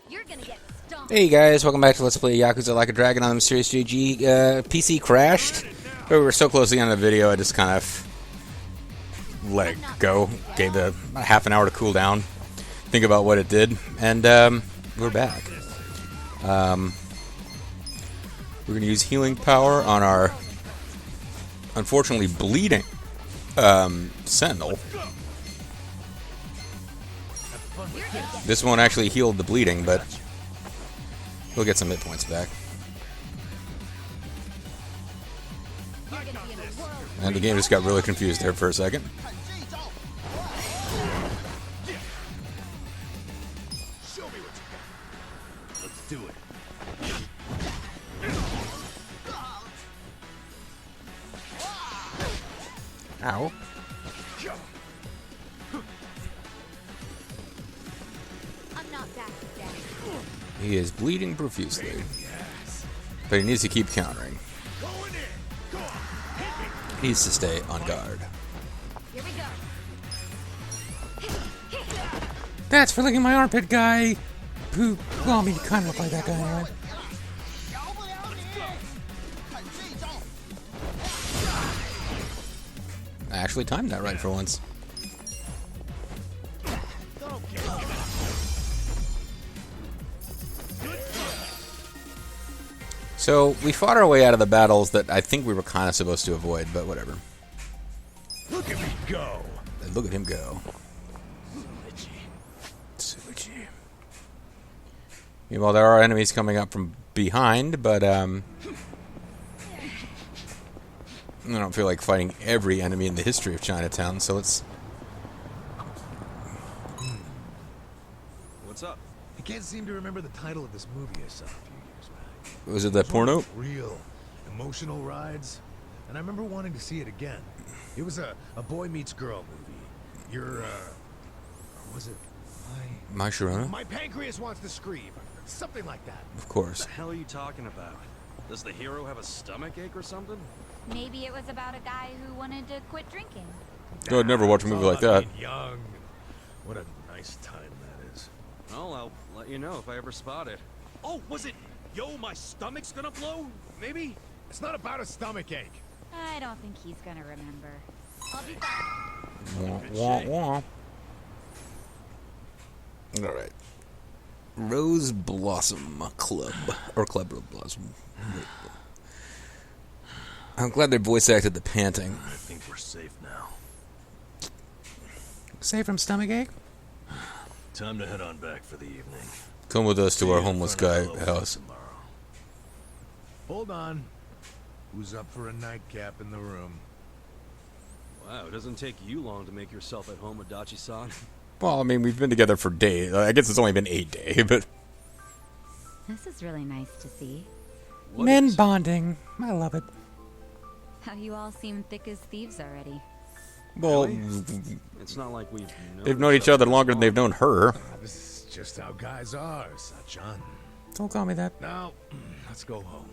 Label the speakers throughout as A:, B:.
A: You're gonna get stomped.
B: Hey guys, welcome back to Let's Play Yakuza Like a Dragon on the Mysterious JG. PC crashed. But we were so close to the end of the video, I just kind of let it go. Gave it about half an hour to cool down, think about what it did, and we're back. We're going to use healing power on our, unfortunately, bleeding Sentinel. This won't actually heal the bleeding, but we'll get some hit points back. And the game just got really confused there for a second.
C: Let's do it.
B: Ow.
A: I'm not back yet.
B: He is bleeding profusely, but he needs to keep countering. He needs to stay on guard.
A: Here we go.
B: That's for licking my armpit, guy. Who? Well, I mean, you kind of look like that guy anyway. I actually timed that right for once. So, we fought our way out of the battles that I think we were kind of supposed to avoid, but whatever.
C: Look at me go.
B: Look at him go. Suichi. Meanwhile, there are enemies coming up from behind, but I don't feel like fighting every enemy in the history of Chinatown, so let's...
C: What's up? I can't seem to remember the title of this movie I saw a few years back.
B: Was it that porno?
C: Real emotional rides, and I remember wanting to see it again. It was a boy meets girl movie. Or was it
B: My Sharona?
C: My pancreas wants to scream. Something like that.
B: Of course.
D: What the hell are you talking about? Does the hero have a stomach ache or something?
A: Maybe it was about a guy who wanted to quit drinking.
B: No, I'd never watch a movie like that.
C: Young. What a nice time that is.
D: Well, I'll let you know if I ever spot it. Oh, was it, yo, my stomach's gonna blow? Maybe?
C: It's not about a stomach ache.
A: I don't think he's gonna remember. I'll be back.
B: Wah, wah, wah. Alright. Rose Blossom Club. Or Club Rose Blossom. I'm glad they voice acted the panting.
C: I think we're safe now.
B: Safe from stomachache?
C: Time to head on back for the evening.
B: Come with us to our homeless guy house.
C: Tomorrow. Hold on. Who's up for a nightcap in the room?
D: Wow, it doesn't take you long to make yourself at home with Dachi-san.
B: Well, I mean, we've been together for days. I guess it's only been 8 days, but...
A: This is really nice to see.
D: What
B: Men
D: is-
B: bonding. I love it.
A: How you all seem thick as thieves already.
B: Well,
D: Really? It's not like we've
B: they've known each other longer than they've known her.
C: This is just how guys are, Sachan.
B: Don't call me that.
C: Now, let's go home.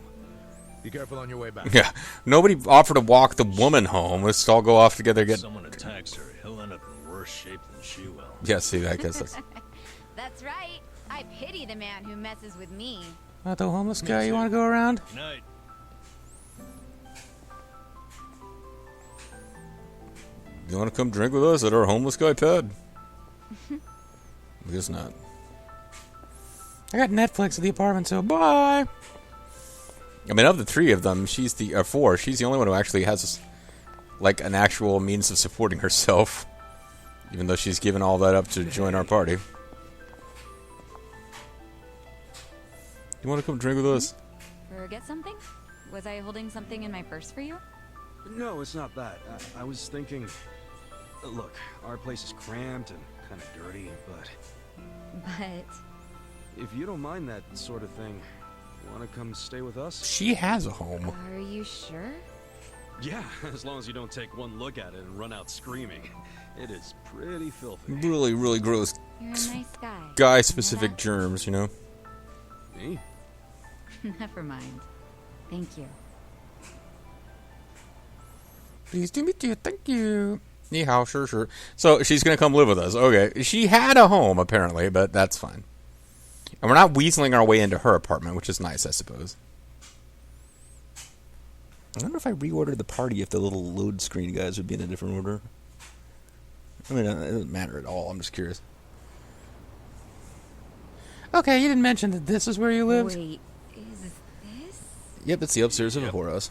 C: Be careful on your way back.
B: Yeah, nobody offered to walk the woman home. Let's all go off together.
E: If someone attacks her, he'll end up in worse shape than she will.
B: Yeah, see, I guess that's...
A: That's right. I pity the man who messes with me.
B: Not the homeless guy you want to go around?
E: Good night.
B: You want to come drink with us at our homeless guy pad? I guess not. I got Netflix at the apartment, so bye! I mean, of the 3 of them, she's the... 4, she's the only one who actually has, like, an actual means of supporting herself. Even though she's given all that up to join our party. You want to come drink with us?
A: Forget something? Was I holding something in my purse for you?
D: No, it's not that. I was thinking... Look, our place is cramped and kind of dirty, but...
A: But...
D: If you don't mind that sort of thing, want to come stay with us?
B: She has a home.
A: Are you sure?
D: Yeah, as long as you don't take one look at it and run out screaming. It is pretty filthy.
B: Really, really gross
A: You're a nice guy.
B: guy-specific
A: Yeah.
B: germs, you know?
D: Me?
A: Never mind. Thank you.
B: Pleased to meet you. Thank you. Ni hao, sure, sure. So she's gonna come live with us. Okay. She had a home apparently, but that's fine. And we're not weaseling our way into her apartment, which is nice, I suppose. I wonder if I reordered the party if the little load screen guys would be in a different order. I mean, it doesn't matter at all. I'm just curious. Okay, you didn't mention that this is where you lived.
A: Wait, is this?
B: Yep, it's the upstairs of the whorehouse.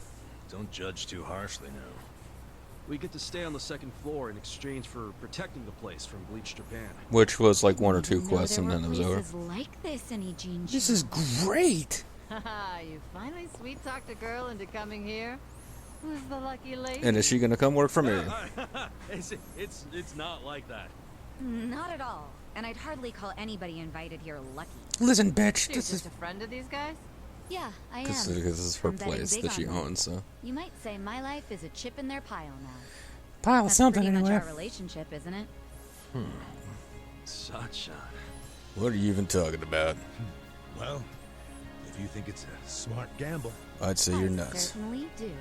E: Don't judge too harshly now.
D: We get to stay on the second floor in exchange for protecting the place from bleached Japan.
B: Which was like one or two
A: No,
B: quests,
A: there
B: and
A: were
B: then it was over.
A: places like this in Eugene.
B: This is great.
F: Haha, you finally sweet-talked a girl into coming here? Who's the lucky lady?
B: And is she gonna come work for me?
D: It's not like that.
A: Not at all. And I'd hardly call anybody invited here lucky.
B: Listen, bitch.
F: You're
B: This
F: just
B: is
F: a friend of these guys?
A: Yeah, I am.
B: because this is her
A: I'm betting
B: place
A: big
B: that she
A: on that.
B: owns. So
A: You might say my life is a chip in their pile now.
B: pile
A: That's
B: something
A: pretty much
B: anyway.
A: our relationship, isn't it?
D: Sunshine.
B: What are you even talking about?
C: Well, if you think it's a smart gamble.
B: I'd say you're nuts.
A: Certainly do.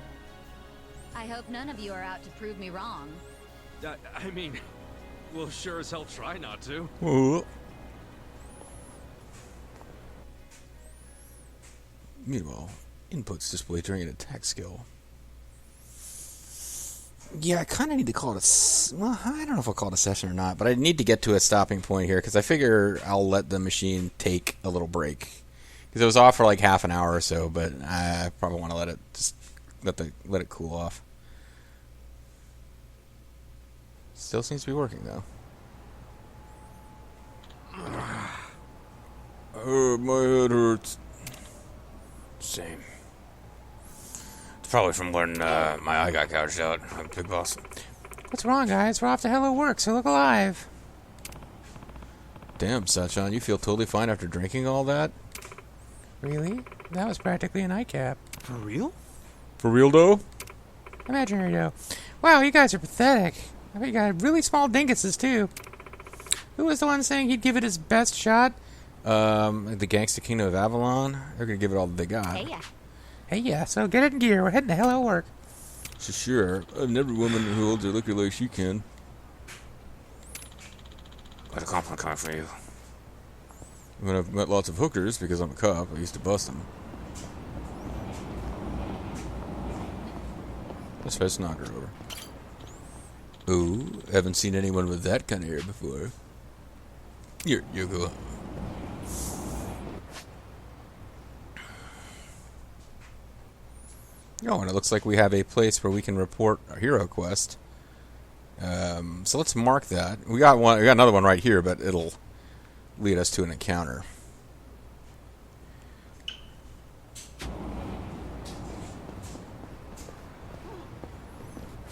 A: I hope none of you are out to prove me wrong.
D: I mean, we'll sure as hell try not to.
B: Ooh. Meanwhile, inputs displayed during an attack skill. Yeah, I kind of need to call it well, I don't know if I'll call it a session or not, but I need to get to a stopping point here, because I figure I'll let the machine take a little break. Because it was off for like half an hour or so, but I probably want to let it just let it cool off. Still seems to be working, though. My head hurts. Same. It's probably from when my eye got gouged out. I'm Big Boss. What's wrong, guys? We're off to Hello Work, so look alive. Damn, Sachan, you feel totally fine after drinking all that? Really? That was practically a nightcap.
D: For real?
B: For real, though? Imaginary, though. Wow, you guys are pathetic. I bet you got really small dinguses, too. Who was the one saying he'd give it his best shot? The Gangsta Kingdom of Avalon. They're gonna give it all that they got.
A: Hey, yeah.
B: Hey, yeah, so get it in gear. We're heading to Hello Work. Sure. And every woman who holds her liquor like she can. Got a compliment coming for you. When I've met lots of hookers, because I'm a cop, I used to bust them. Let's try to knock her over. Ooh, haven't seen anyone with that kind of hair before. Here, you go. Oh, and it looks like we have a place where we can report our hero quest. So let's mark that. We got another one right here, but it'll lead us to an encounter.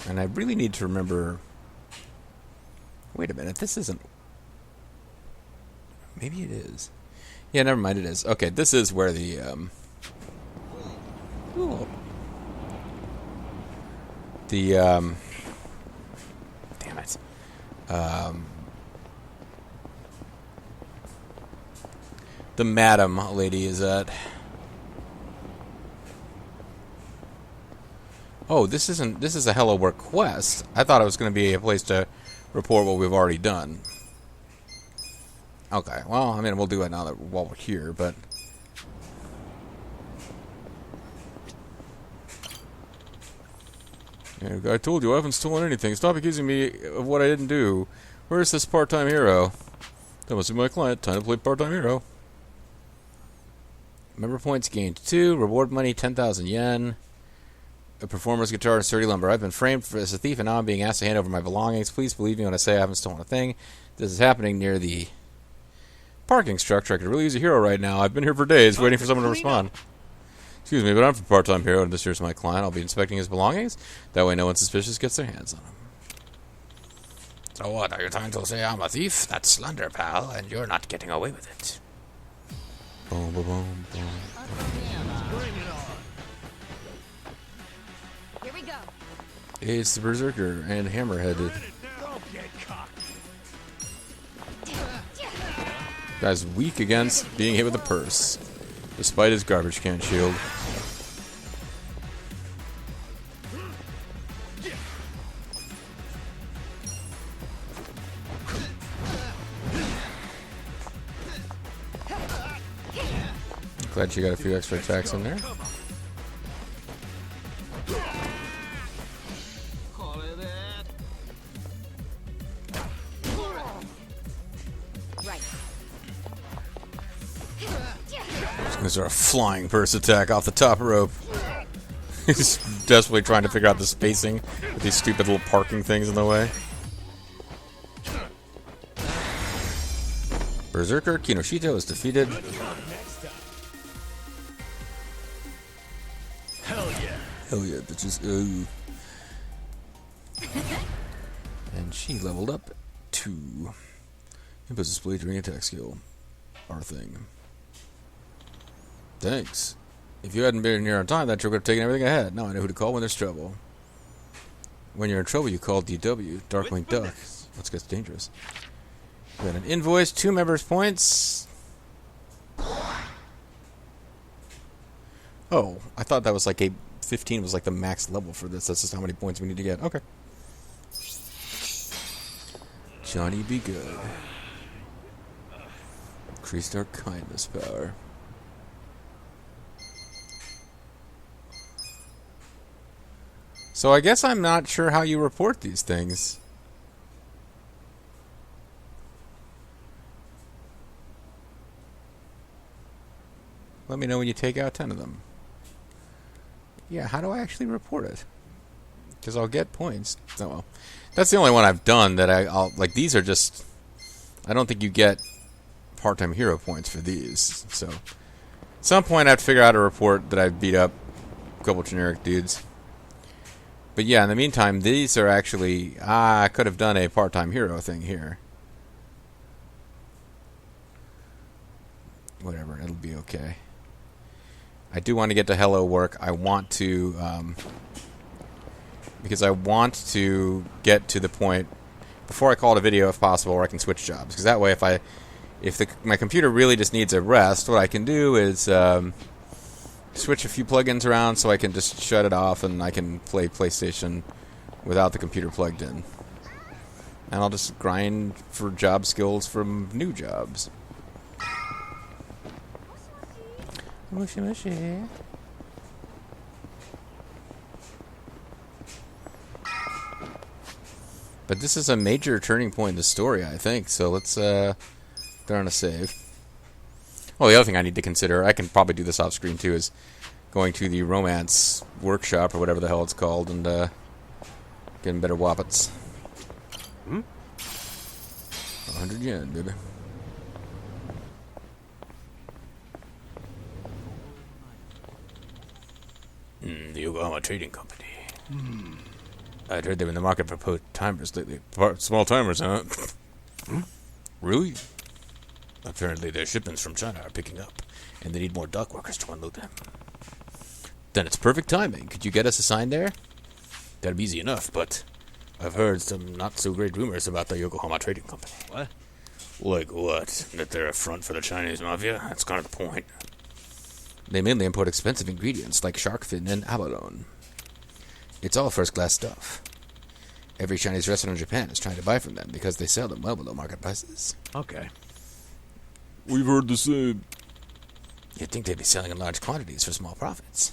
B: And I really need to remember... Wait a minute, this isn't... Maybe it is. Yeah, never mind, it is. Okay, this is where the... Ooh. The, damn it. The madam lady is at... Oh, this is a Hello Work quest. I thought it was going to be a place to report what we've already done. Okay, well, I mean, we'll do it now that while we're here, but... Yeah, I told you I haven't stolen anything. Stop accusing me of what I didn't do. Where's this part-time hero? That must be my client. Time to play part-time hero. Member points gained 2. Reward money 10,000 yen. A performer's guitar and sturdy lumber. I've been framed as a thief and now I'm being asked to hand over my belongings. Please believe me when I say I haven't stolen a thing. This is happening near the parking structure. I could really use a hero right now. I've been here for days waiting for someone to respond. Excuse me, but I'm from part-time hero and this here's my client. I'll be inspecting his belongings. That way no one suspicious gets their hands on him. So what, are you trying to say I'm a thief? That's slander, pal, and you're not getting away with it. Boom, boom, boom, boom.
A: Here we go.
B: It's the Berserker and Hammerheaded. Guy's weak against being hit with a purse, despite his garbage can shield. Glad she got a few extra attacks in there.
A: Right.
B: There's a flying purse attack off the top rope. He's desperately trying to figure out the spacing with these stupid little parking things in the way. Berserker Kinoshita is defeated.
C: Hell yeah.
B: Hell yeah, bitches. Ooh. And she leveled up to Impulse Blade Ring Attack skill. Our thing. Thanks. If you hadn't been here on time, that trick would have taken everything I had. Now I know who to call when there's trouble. When you're in trouble, you call DW, Darkwing Duck. Let's get dangerous. We got an invoice, 2 members' points. Oh, I thought that was like 15 was like the max level for this. That's just how many points we need to get. Okay. Johnny be good. Increased our kindness power. So I guess I'm not sure how you report these things. Let me know when you take out 10 of them. Yeah, how do I actually report it? Because I'll get points. Oh well. That's the only one I've done that I'll like, these are just... I don't think you get part-time hero points for these. So, at some point I'd figure out a report that I've beat up a couple generic dudes. But yeah, in the meantime, these are actually... I could have done a part-time hero thing here. Whatever, it'll be okay. I do want to get to Hello Work. I want to... because I want to get to the point... before I call it a video, if possible, where I can switch jobs. Because that way, if my computer really just needs a rest, what I can do is... switch a few plugins around so I can just shut it off and I can play PlayStation without the computer plugged in. And I'll just grind for job skills from new jobs. Mushy mushy. But this is a major turning point in the story, I think. So let's throw on a save. Well, the other thing I need to consider, I can probably do this off screen too, is going to the romance workshop or whatever the hell it's called and getting better whoppets. 100 yen, baby. The Yokohama Trading Company. I'd heard they were in the market for part-timers lately. Small timers, huh? Really? Apparently their shipments from China are picking up, and they need more dock workers to unload them. Then it's perfect timing. Could you get us assigned there? That'd be easy enough, but I've heard some not-so-great rumors about the Yokohama Trading Company.
E: What?
B: Like what? That they're a front for the Chinese mafia? That's kind of the point. They mainly import expensive ingredients like shark fin and abalone. It's all first-class stuff. Every Chinese restaurant in Japan is trying to buy from them because they sell them well below market prices.
C: Okay.
B: We've heard the same. You'd think they'd be selling in large quantities for small profits,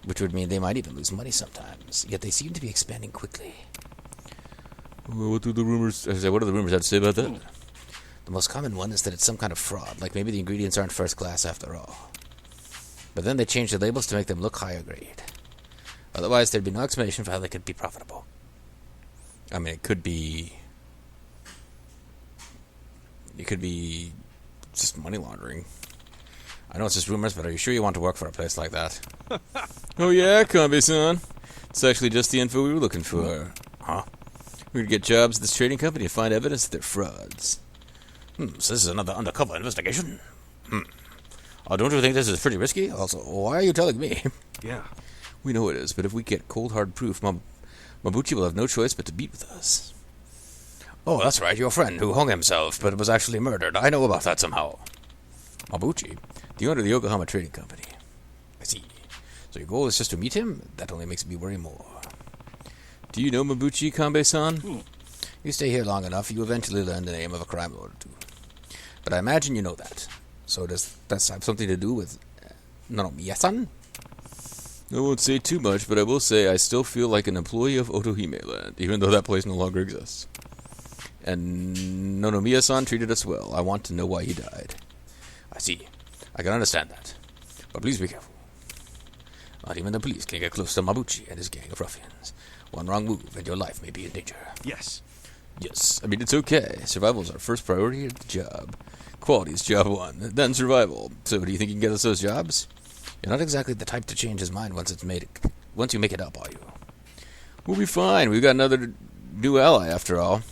B: which would mean they might even lose money sometimes. Yet they seem to be expanding quickly. Well, what do the rumors? What do the rumors have to say about that? The most common one is that it's some kind of fraud, like maybe the ingredients aren't first class after all. But then they change the labels to make them look higher grade. Otherwise, there'd be no explanation for how they could be profitable. I mean, it could be just money laundering. I know it's just rumors, but are you sure you want to work for a place like that? Oh yeah, Kambe-san. It's actually just the info we were looking for. Huh? We're gonna get jobs at this trading company and find evidence that they're frauds. So this is another undercover investigation? Don't you think this is pretty risky? Also, why are you telling me?
D: Yeah.
B: We know it is, but if we get cold hard proof, Mabuchi will have no choice but to beat with us. Oh, that's right, your friend who hung himself, but was actually murdered. I know about that somehow. Mabuchi, the owner of the Yokohama Trading Company. I see. So your goal is just to meet him? That only makes me worry more. Do you know Mabuchi, Kambe-san? You stay here long enough, you eventually learn the name of a crime lord or two. But I imagine you know that. So does that have something to do with Nanomiya-san? I won't say too much, but I will say I still feel like an employee of Otohime Land, even though that place no longer exists. And Nanomiya-san treated us well. I want to know why he died. I see. I can understand that. But please be careful. Not even the police can get close to Mabuchi and his gang of ruffians. One wrong move and your life may be in danger.
D: Yes.
B: Yes, I mean, it's okay. Survival is our first priority at the job. Quality is job one, then survival. So do you think you can get us those jobs? You're not exactly the type to change his mind once you make it up, are you? We'll be fine. We've got another new ally, after all.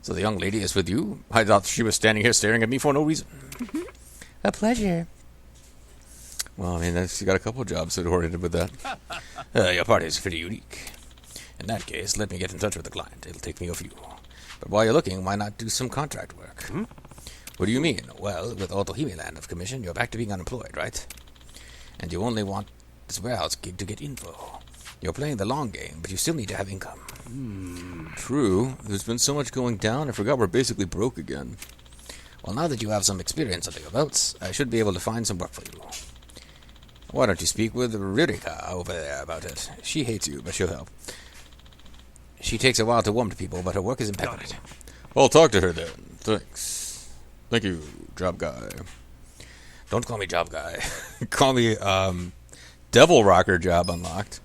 B: So the young lady is with you? I thought she was standing here staring at me for no reason. A pleasure. Well, I mean, she got a couple of jobs associated with that. Your party is pretty unique. In that case, let me get in touch with the client. It'll take me a few. But while you're looking, why not do some contract work? What do you mean? Well, with Otohime Land of Commission, you're back to being unemployed, right? And you only want this warehouse gig to get info. You're playing the long game, but you still need to have income. True. There's been so much going down, I forgot we're basically broke again. Well, now that you have some experience under your belts, I should be able to find some work for you. Why don't you speak with Ririka over there about it? She hates you, but she'll help. She takes a while to warm to people, but her work is impeccable. Well, talk to her then. Thanks. Thank you, job guy. Don't call me job guy. Call me, Devil Rocker job unlocked.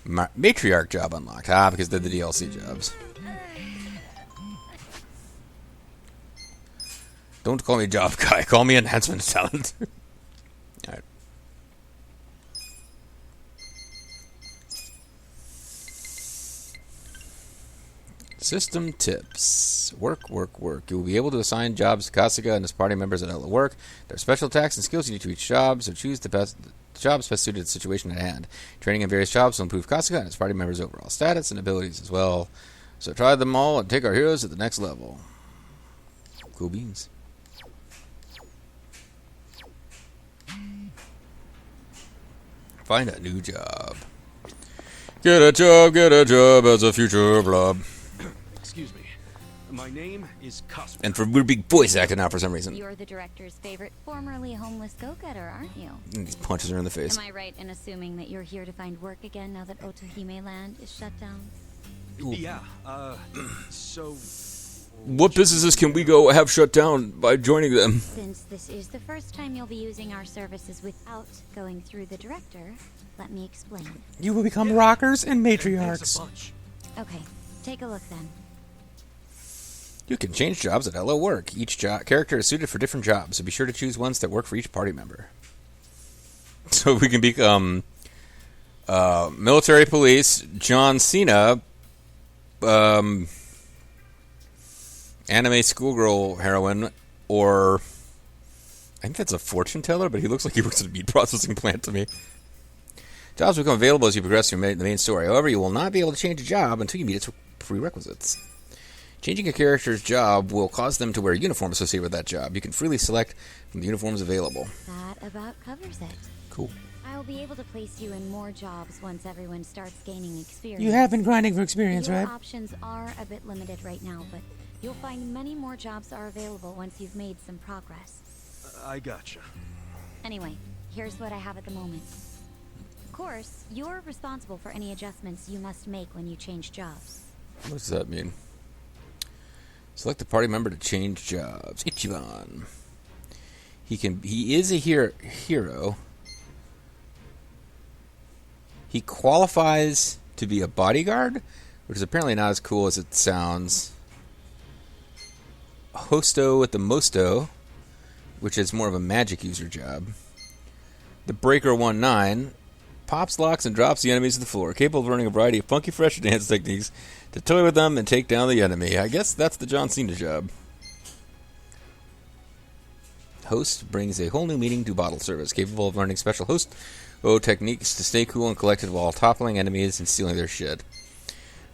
B: Matriarch job unlocked. Because they're the DLC jobs. Don't call me job guy. Call me enhancement talent. Alright. System tips. Work, work, work. You will be able to assign jobs to Kasuga and his party members at LaD work. There are special tasks and skills unique to each job, so choose the jobs best suited to the situation at hand. Training in various jobs will improve Kasuga and his party members' overall status and abilities as well. So try them all and take our heroes to the next level. Cool beans. Find a new job. Get a job as a future blob.
D: Excuse me. My name is Kasuga.
B: And for we're big voice acting now for some reason.
A: You're the director's favorite formerly homeless go-getter, aren't you?
B: And he punches her in the face.
A: Am I right in assuming that you're here to find work again now that Otohime Land is shut down?
D: Yeah, so...
B: What businesses can we go have shut down by joining them?
A: Since this is the first time you'll be using our services without going through the director, let me explain.
B: You will become rockers and matriarchs.
A: Okay, take a look then.
B: You can change jobs at LO Work. Each character is suited for different jobs, so be sure to choose ones that work for each party member. So we can become military police, John Cena, anime schoolgirl heroine, or I think that's a fortune teller, but he looks like he works at a meat processing plant to me. Jobs become available as you progress through the main story. However, you will not be able to change a job until you meet its prerequisites. Changing a character's job will cause them to wear a uniform associated with that job. You can freely select from the uniforms available.
A: That about covers it.
B: Cool.
A: I'll be able to place you in more jobs once everyone starts gaining experience.
G: You have been grinding for experience,
A: Your
G: right?
A: options are a bit limited right now, but you'll find many more jobs are available once you've made some progress.
D: I gotcha.
A: Anyway, here's what I have at the moment. Of course, you're responsible for any adjustments you must make when you change jobs.
B: What does that mean? Select a party member to change jobs. Ichiban. He is a hero. He qualifies to be a bodyguard, which is apparently not as cool as it sounds. Hosto with the Mosto, which is more of a magic user job. The Breaker 1-9 pops, locks, and drops the enemies to the floor, capable of learning a variety of funky, fresh dance techniques to toy with them and take down the enemy. I guess that's the John Cena job. Host brings a whole new meaning to bottle service, capable of learning special host techniques to stay cool and collected while toppling enemies and stealing their shit.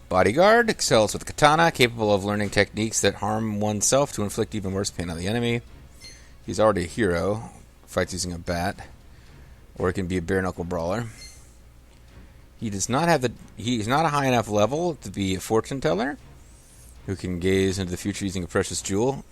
B: Bodyguard excels with katana, capable of learning techniques that harm oneself to inflict even worse pain on the enemy. He's already a hero, fights using a bat, or he can be a bare knuckle brawler. He's not a high enough level to be a fortune teller who can gaze into the future using a precious jewel.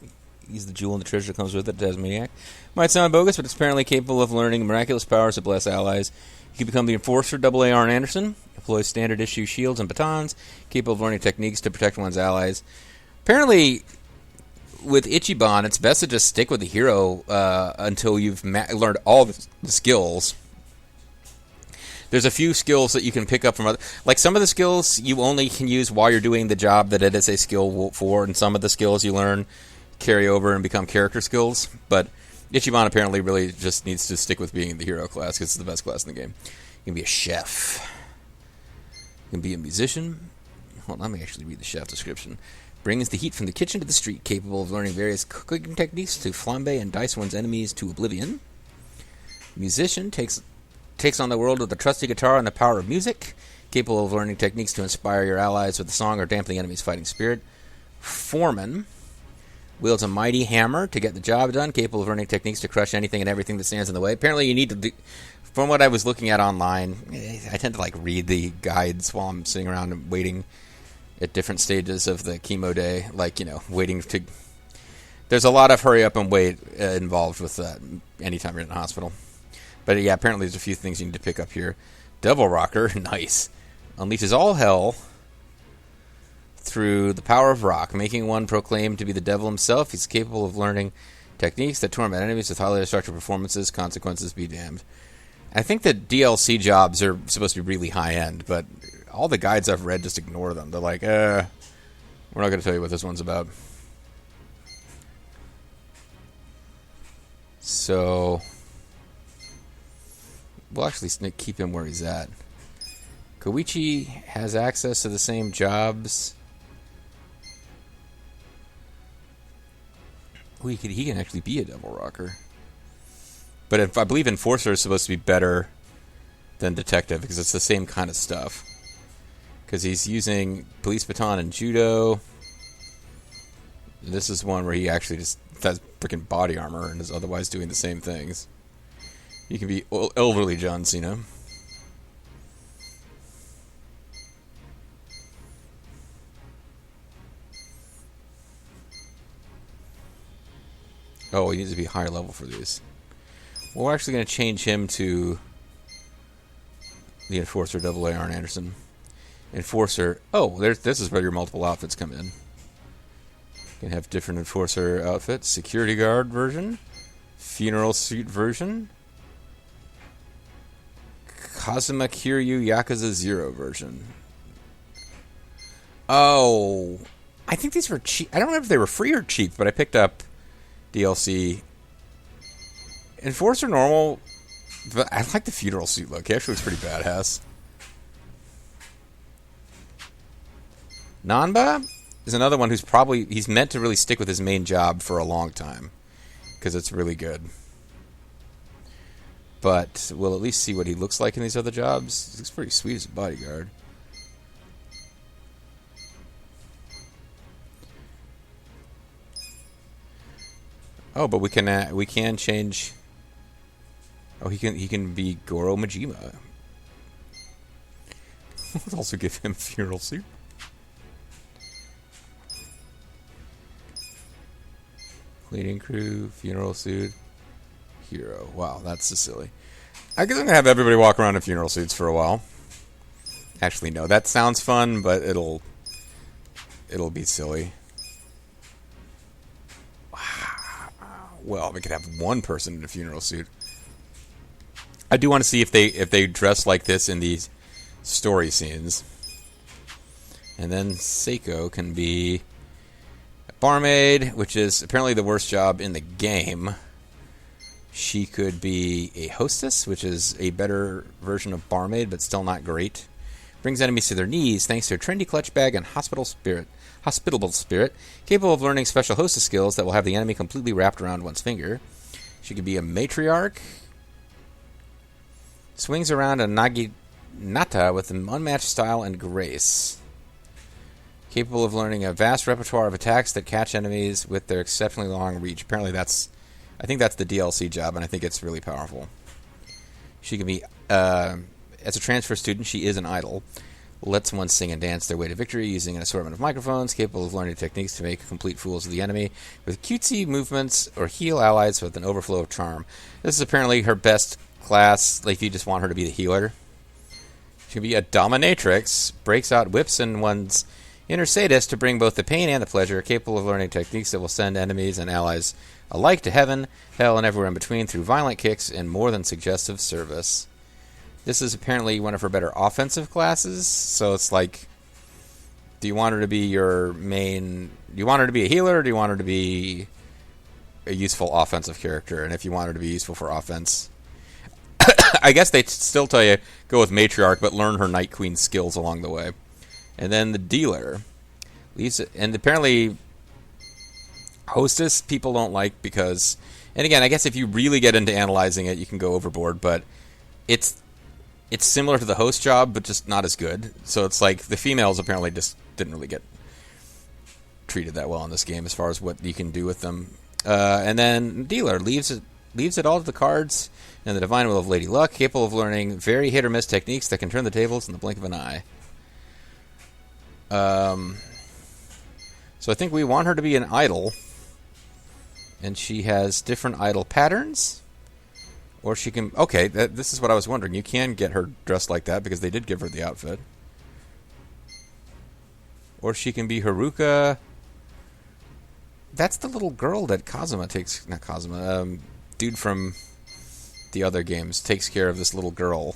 B: He's the jewel and the treasure that comes with it, Tasmaniac. Might sound bogus, but it's apparently capable of learning miraculous powers to bless allies. He can become the Enforcer, AA Arn Anderson. Employs standard issue shields and batons. Capable of learning techniques to protect one's allies. Apparently, with Ichiban, it's best to just stick with the hero until you've learned all the skills. There's a few skills that you can pick up from other... Like, some of the skills you only can use while you're doing the job that it is a skill for, and some of the skills you learn carry over and become character skills. But Ichiban apparently really just needs to stick with being the hero class, because it's the best class in the game. You can be a chef. You can be a musician. Hold on, let me actually read the chef description. Brings the heat from the kitchen to the street, capable of learning various cooking techniques to flambe and dice one's enemies to oblivion. Musician takes on the world with a trusty guitar and the power of music, capable of learning techniques to inspire your allies with a song or dampen the enemy's fighting spirit. Foreman wields a mighty hammer to get the job done, capable of learning techniques to crush anything and everything that stands in the way. Apparently you need to do... From what I was looking at online, I tend to read the guides while I'm sitting around and waiting at different stages of the chemo day. Waiting to... There's a lot of hurry up and wait involved with that anytime you're in the hospital. But yeah, apparently there's a few things you need to pick up here. Devil Rocker, nice. Unleashes all hell through the power of rock, making one proclaimed to be the devil himself. He's capable of learning techniques that torment enemies with highly destructive performances. Consequences be damned. I think that DLC jobs are supposed to be really high-end, but all the guides I've read just ignore them. They're like, we're not going to tell you what this one's about. So... we'll actually keep him where he's at. Koichi has access to the same jobs. He can actually be a Devil Rocker. But I believe Enforcer is supposed to be better than Detective, because it's the same kind of stuff. Because he's using Police Baton and Judo. This is one where he actually just has freaking body armor and is otherwise doing the same things. You can be elderly John Cena. Oh, he needs to be higher level for these. Well, we're actually going to change him to the Enforcer, AA Arn Anderson. Enforcer. Oh, this is where your multiple outfits come in. You can have different Enforcer outfits. Security guard version. Funeral suit version. Kazuma Kiryu Yakuza 0 version. Oh, I think these were cheap. I don't remember if they were free or cheap, but I picked up DLC. Enforcer normal, but I like the funeral suit look. He actually looks pretty badass. Nanba is another one he's meant to really stick with his main job for a long time, because it's really good. But we'll at least see what he looks like in these other jobs. He looks pretty sweet as a bodyguard. Oh, but we can change. Oh, he can be Goro Majima. We'll also give him a funeral suit. Cleaning crew, funeral suit. Hero. Wow, that's so silly. I guess I'm gonna have everybody walk around in funeral suits for a while. Actually, no, that sounds fun, but it'll be silly. Wow. Well, we could have one person in a funeral suit. I do want to see if they dress like this in these story scenes. And then Seiko can be a barmaid, which is apparently the worst job in the game. She could be a hostess, which is a better version of barmaid, but still not great. Brings enemies to their knees thanks to a trendy clutch bag and hospitable spirit, capable of learning special hostess skills that will have the enemy completely wrapped around one's finger. She could be a matriarch. Swings around a naginata with an unmatched style and grace. Capable of learning a vast repertoire of attacks that catch enemies with their exceptionally long reach. Apparently I think that's the DLC job, and I think it's really powerful. She can be, as a transfer student, she is an idol. lets one sing and dance their way to victory using an assortment of microphones, capable of learning techniques to make complete fools of the enemy, with cutesy movements or heal allies with an overflow of charm. This is apparently her best class, like if you just want her to be the healer. She can be a dominatrix, breaks out whips in one's inner sadist to bring both the pain and the pleasure, capable of learning techniques that will send enemies and allies alike to heaven, hell, and everywhere in between through violent kicks and more than suggestive service. This is apparently one of her better offensive classes, so it's like, do you want her to be your main... Do you want her to be a healer, or do you want her to be a useful offensive character? And if you want her to be useful for offense... I guess they still tell you, go with Matriarch, but learn her Night Queen skills along the way. And then the dealer. And apparently... Hostess people don't like because, and again, I guess if you really get into analyzing it, you can go overboard, but it's similar to the host job, but just not as good. So it's like the females apparently just didn't really get treated that well in this game as far as what you can do with them. And then dealer leaves it all to the cards and the divine will of Lady Luck, capable of learning very hit or miss techniques that can turn the tables in the blink of an eye. So I think we want her to be an idol. And she has different idol patterns. Or she can... Okay, this is what I was wondering. You can get her dressed like that because they did give her the outfit. Or she can be Haruka. That's the little girl that Kazuma takes... Not Kazuma. Dude from the other games takes care of this little girl.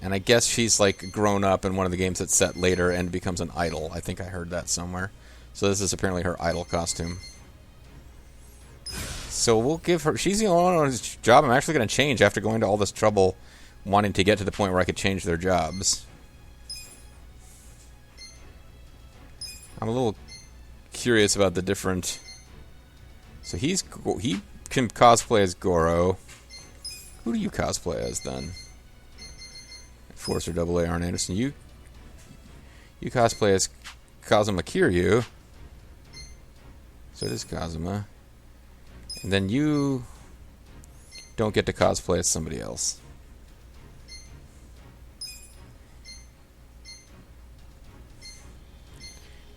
B: And I guess she's like grown up in one of the games that's set later and becomes an idol. I think I heard that somewhere. So this is apparently her idol costume. So we'll give her... She's the only one whose job I'm actually going to change after going to all this trouble wanting to get to the point where I could change their jobs. I'm a little curious about the different... So he can cosplay as Goro. Who do you cosplay as then? Forcer AA Arn Anderson. You cosplay as Kazuma Kiryu. So does Kazuma. And then you don't get to cosplay as somebody else.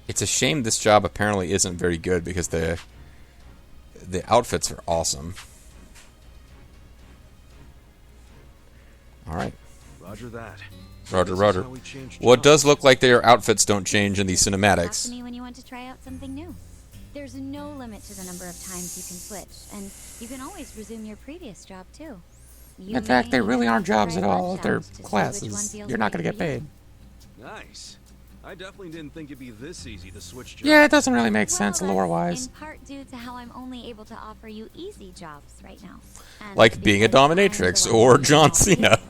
B: It's a shame this job apparently isn't very good because the outfits are awesome. Alright.
D: Roger that.
B: Roger,
D: This is
B: roger.
D: how we change
B: Well, it does
D: jobs.
B: look like their outfits don't change in these
A: Talk to
B: cinematics.
A: me when you want to try out something new. There's no limit to the number of times you can switch, and you can always resume your previous job too.
B: In fact, they really aren't jobs at all. They're
A: They're
B: classes. You're not going to get paid.
D: Nice. I definitely didn't think it'd be this easy to switch jobs.
B: Yeah, it doesn't really make sense lore-wise.
A: In part due to how I'm only able to offer you easy jobs right now. And
B: Like being a
A: because I'm
B: dominatrix
A: the one
B: or
A: you
B: John
A: all
B: Cena.
A: pay for.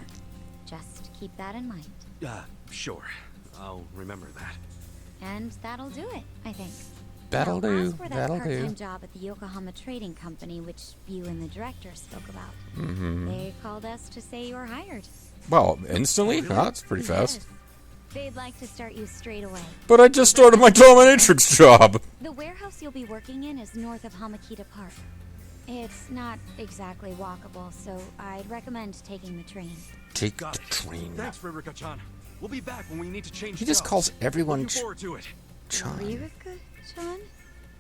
A: Just keep that in mind.
D: Sure. I'll remember that.
A: And that'll do it, I think.
B: That'll
A: Now,
B: do.
A: as for that
B: That'll
A: part-time
B: do.
A: job at the Yokohama Trading Company, which you and the director spoke about.
B: Mm-hmm.
A: They called us to say you're hired.
B: Well, instantly? Oh, that's pretty fast.
A: Yes. They'd like to start you straight away.
B: But I just started my dominatrix job.
A: The warehouse you'll be working in is north of Hamakita Park. It's not exactly walkable, so I'd recommend taking the train.
B: Take
D: Got
B: the
D: it.
B: train.
D: Thanks, Ririka-chan. We'll be back when we need to change
B: He just
D: jobs.
B: calls everyone
D: Looking forward to it.
B: Chan.
A: Ririka-chan?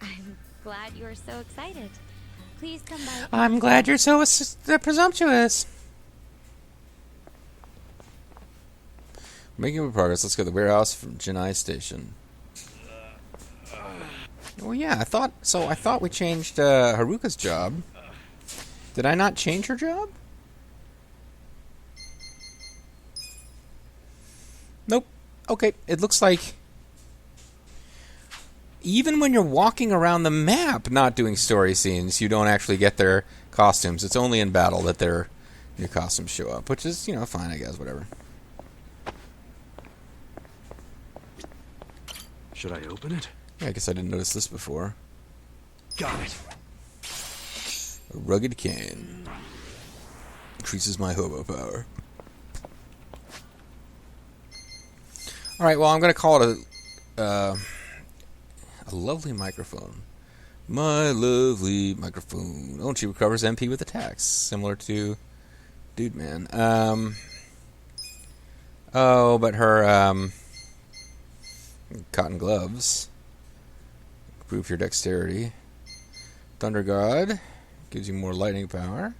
A: I'm glad you're so excited. Please come by.
B: I'm glad you're so presumptuous. Making good progress. Let's go to the warehouse from Jinai Station. Oh yeah, I thought we changed Haruka's job. Did I not change her job? Nope. Okay, it looks like even when you're walking around the map not doing story scenes, you don't actually get their costumes. It's only in battle that their new costumes show up, which is, fine, I guess, whatever.
D: Should I open it?
B: Yeah, I guess I didn't notice this before.
D: Got it.
B: A rugged cane. Increases my hobo power. Alright, well, I'm going to call it a lovely microphone. My lovely microphone. Oh, and she recovers MP with attacks, similar to Dude Man. Oh, but her, Cotton gloves. Improve your dexterity. Thunder God gives you more lightning power.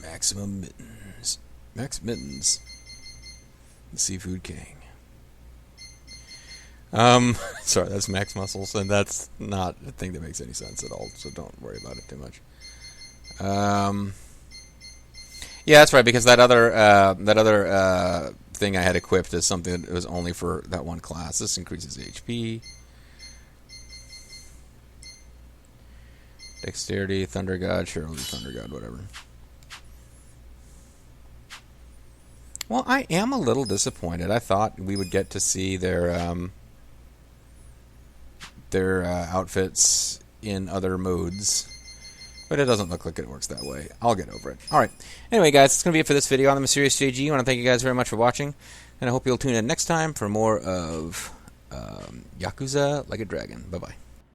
B: Maximum mittens. Max mittens. The Seafood King. Sorry, that's max muscles, and that's not a thing that makes any sense at all, so don't worry about it too much. Yeah, that's right, because that other thing I had equipped is something that was only for that one class. This increases HP. Dexterity, Thunder God, sure, we'll do Thunder God, whatever. Well, I am a little disappointed. I thought we would get to see their outfits in other modes, but it doesn't look like it works that way. I'll get over it. Alright, anyway guys, that's going to be it for this video on the Mysterious JG. I want to thank you guys very much for watching, and I hope you'll tune in next time for more of Yakuza Like a Dragon. Bye-bye.